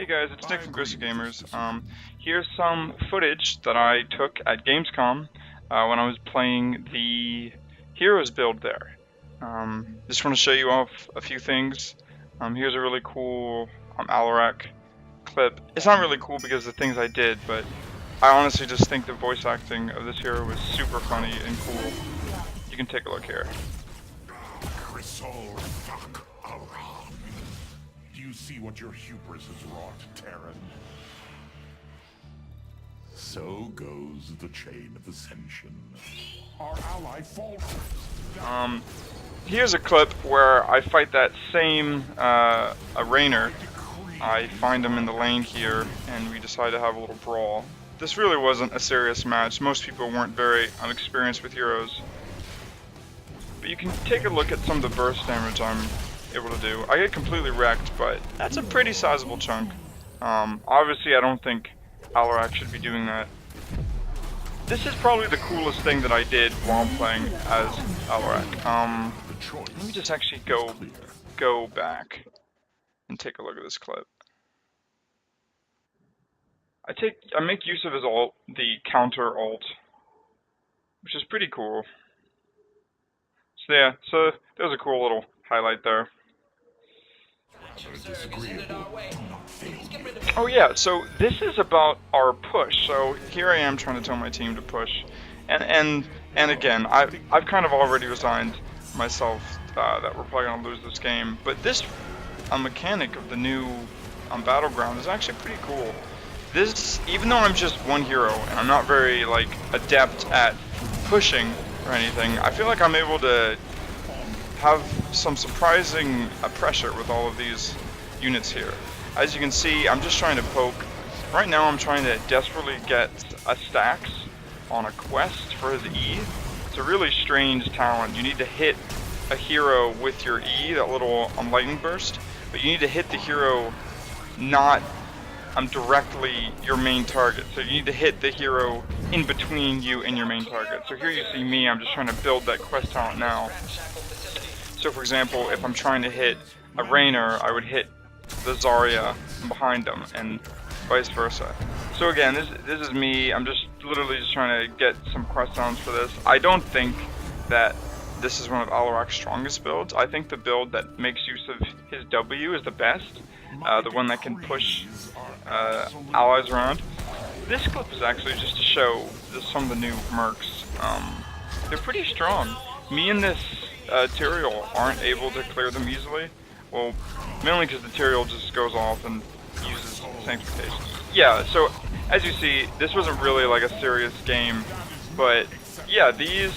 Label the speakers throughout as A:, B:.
A: guys, it's Nick from Gristle Gamers. Here's some footage that I took at Gamescom when I was playing the Heroes build there. Just want to show you off a few things. Here's a really cool Alarak clip. It's not really cool because of the things I did, but I honestly just think the voice acting of this hero was super funny and cool. You can take a look here.
B: Do you see what your hubris has wrought, Terran? So goes the chain of ascension. Our ally falters.
A: Here's a clip where I fight that same a Rainer. I find him in the lane here, and we decide to have a little brawl. This really wasn't a serious match. Most people weren't very unexperienced with heroes. But you can take a look at some of the burst damage I'm able to do. I get completely wrecked, but that's a pretty sizable chunk. Obviously, I don't think Alarak should be doing that. This is probably the coolest thing that I did while playing as Alarak. Let me just actually go back and take a look at this clip. I make use of his ult, the counter ult, which is pretty cool. So yeah, so there's a cool little highlight there. Oh yeah, so this is about our push. So here I am trying to tell my team to push, and again, I've kind of already resigned myself that we're probably gonna lose this game. But this mechanic of the new battleground is actually pretty cool. This, even though I'm just one hero and I'm not very like adept at pushing or anything, I feel like I'm able to have some surprising pressure with all of these units here. As you can see, I'm just trying to poke. Right now I'm trying to desperately get a stacks on a quest for his E. It's a really strange talent. You need to hit a hero with your E, that little lightning burst, but you need to hit the hero not directly your main target. So you need to hit the hero in between you and your main target. So here you see me, I'm just trying to build that quest talent now. So for example, if I'm trying to hit a Rainer, I would hit the Zarya behind them, and vice versa. So again, this is me. I'm just literally just trying to get some quest talents for this. I don't think that this is one of Alarak's strongest builds. I think the build that makes use of his W is the best. The one that can push allies around. This clip is actually just to show some of the new mercs. They're pretty strong. Me and this Tyrael aren't able to clear them easily. Well, mainly because the Tyrael just goes off and uses Sanctification. Yeah, so as you see, this wasn't really like a serious game, but yeah, these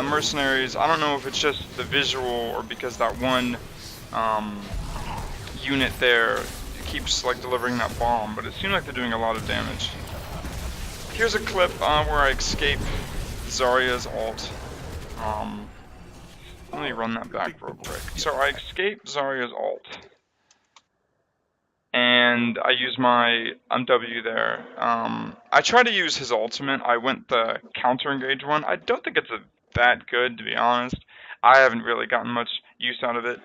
A: mercenaries, I don't know if it's just the visual or because that one unit there keeps like delivering that bomb, but it seemed like they're doing a lot of damage. Here's a clip where I escape Zarya's ult. Let me run that back real quick. So I escape Zarya's ult, and I use my W there. I try to use his ultimate. I went the counter engage one. I don't think it's that good, to be honest. I haven't really gotten much use out of it.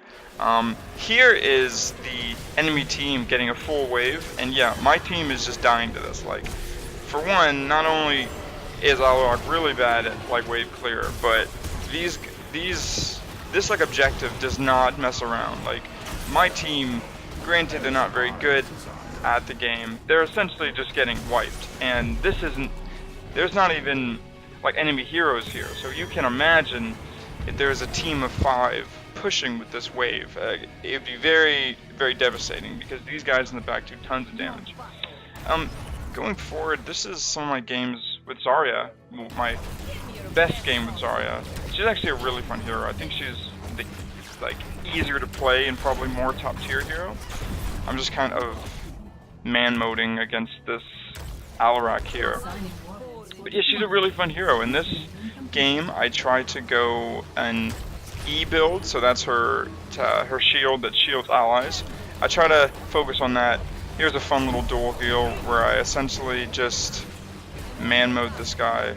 A: Here is the enemy team getting a full wave, and yeah, my team is just dying to this. Like, for one, not only is Alarak really bad at like wave clear, but this like objective does not mess around. Like, my team, granted they're not very good at the game, they're essentially just getting wiped, and there's not even like enemy heroes here, so you can imagine if there's a team of 5 pushing with this wave, it would be very, very devastating because these guys in the back do tons of damage. Going forward, this is some of my games with Zarya, my best game with Zarya. She's actually a really fun hero. I think she's like easier to play and probably more top tier hero. I'm just kind of man-moding against this Alarak here. But yeah, she's a really fun hero. In this game, I try to go an E build, so that's her shield that shields allies. I try to focus on that. Here's a fun little dual heal where I essentially just man-mode this guy.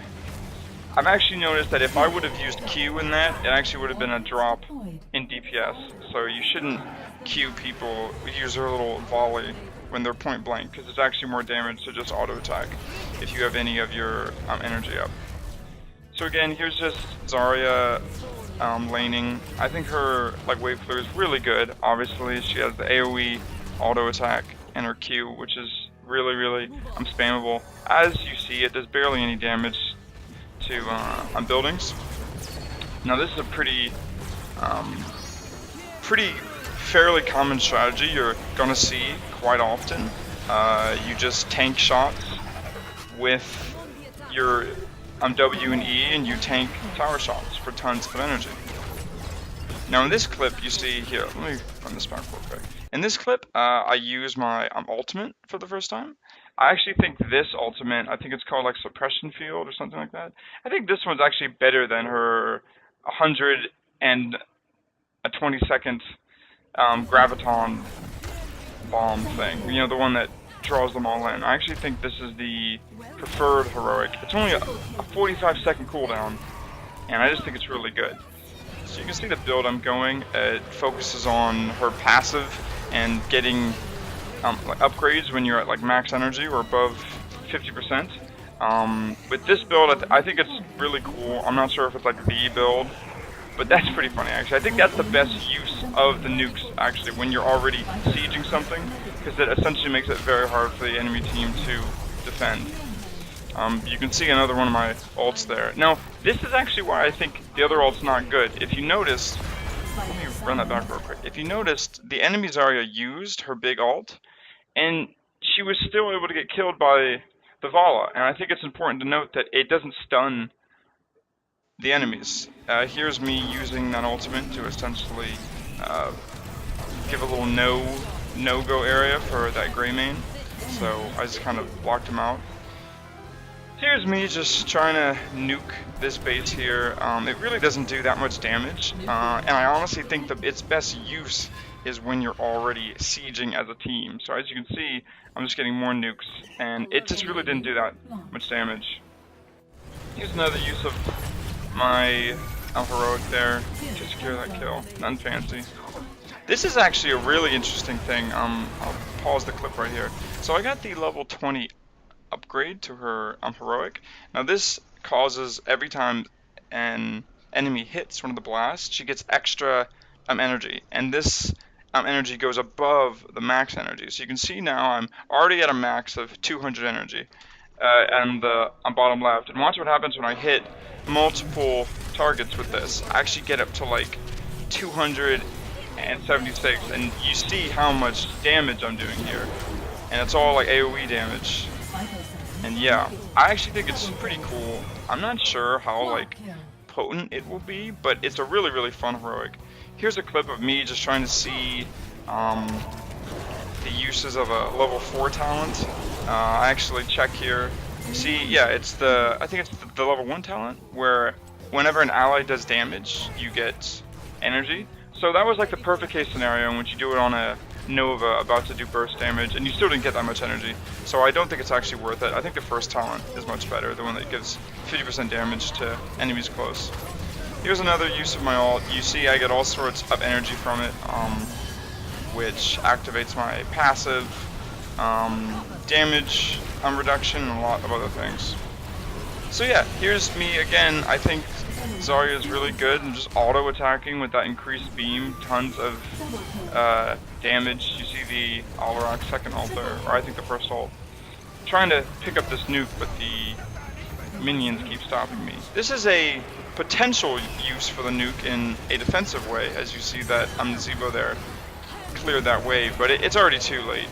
A: I've actually noticed that if I would have used Q in that, it actually would have been a drop in DPS. So you shouldn't Q people, use their little volley when they're point blank, because it's actually more damage to just auto attack if you have any of your energy up. So again, here's just Zarya laning. I think her like wave clear is really good. Obviously, she has the AoE auto attack and her Q, which is really spammable. As you see, it does barely any damage to on buildings. Now this is a pretty fairly common strategy you're gonna see quite often. You just tank shots with your W and E, and you tank tower shots for tons of energy. Now in this clip you see here, let me run this back real quick. In this clip, I use my ultimate for the first time. I actually think this ultimate, I think it's called like Suppression Field or something like that. I think this one's actually better than her 120-second Graviton bomb thing. You know, the one that draws them all in. I actually think this is the preferred heroic. It's only a 45-second cooldown, and I just think it's really good. So you can see the build I'm going. It focuses on her passive and getting like upgrades when you're at like max energy or above 50%. With this build, I think it's really cool. I'm not sure if it's like the build, but that's pretty funny actually. I think that's the best use of the nukes actually when you're already sieging something, because it essentially makes it very hard for the enemy team to defend. You can see another one of my ults there. Now, this is actually why I think the other ult's not good. If you noticed, let me run that back real quick. If you noticed, the enemy Zarya used her big ult, and she was still able to get killed by the Vala. And I think it's important to note that it doesn't stun the enemies. Here's me using that ultimate to essentially give a little no-go area for that gray main. So I just kind of blocked him out. Here's me just trying to nuke this base here. It really doesn't do that much damage, and I honestly think that its best use is when you're already sieging as a team. So as you can see, I'm just getting more nukes, and it just really didn't do that much damage. Here's another use of my heroic there to secure that kill. Nothing fancy. This is actually a really interesting thing. I'll pause the clip right here. So I got the level 20 upgrade to her heroic. Now this causes every time an enemy hits one of the blasts, she gets extra energy, and this energy goes above the max energy. So you can see now I'm already at a max of 200 energy, and on bottom left. And watch what happens when I hit multiple targets with this. I actually get up to like 276, and you see how much damage I'm doing here, and it's all like AoE damage. And yeah, I actually think it's pretty cool. I'm not sure how like potent it will be, but it's a really fun heroic. Here's a clip of me just trying to see the uses of a level 4 talent. I actually check here. See, yeah, I think it's the level 1 talent, where whenever an ally does damage, you get energy. So that was like the perfect case scenario in which you do it on a Nova about to do burst damage, and you still didn't get that much energy. So I don't think it's actually worth it. I think the first talent is much better, the one that gives 50% damage to enemies close. Here's another use of my ult. You see I get all sorts of energy from it, which activates my passive, damage reduction, and a lot of other things. So yeah, here's me again. I think Zarya is really good and just auto attacking with that increased beam, tons of damage. You see the Alarak second ult there, or I think the first ult. Trying to pick up this nuke, but the minions keep stopping me. This is a potential use for the nuke in a defensive way, as you see that Zebo there cleared that wave, but it's already too late.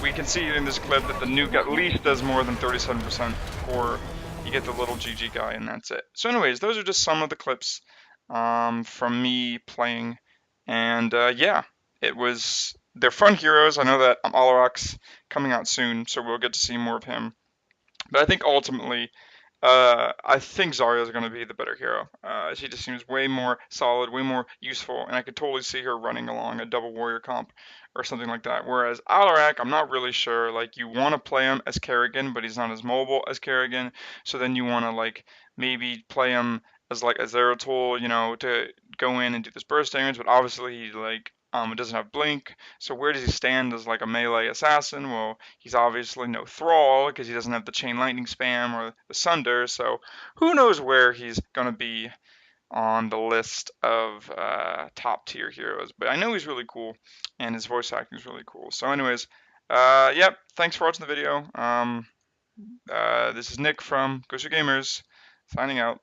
A: We can see in this clip that the nuke at least does more than 37%, or you get the little GG guy, and that's it. So anyways, those are just some of the clips from me playing, and yeah, they're fun heroes. I know that Alarak's coming out soon, so we'll get to see more of him. But I think ultimately, I think Zarya is going to be the better hero. She just seems way more solid, way more useful, and I could totally see her running along a double warrior comp or something like that. Whereas Alarak, I'm not really sure. Like, you want to play him as Kerrigan, but he's not as mobile as Kerrigan. So then you want to like maybe play him as like a Zeratul, you know, to go in and do this burst damage. But obviously he like It doesn't have blink. So where does he stand as like a melee assassin? Well, he's obviously no thrall because he doesn't have the chain lightning spam or the sunder. So who knows where he's gonna be on the list of top tier heroes. But I know he's really cool, and his voice acting is really cool. So anyways, yep. Thanks for watching the video. This is Nick from Ghost Gamers, signing out.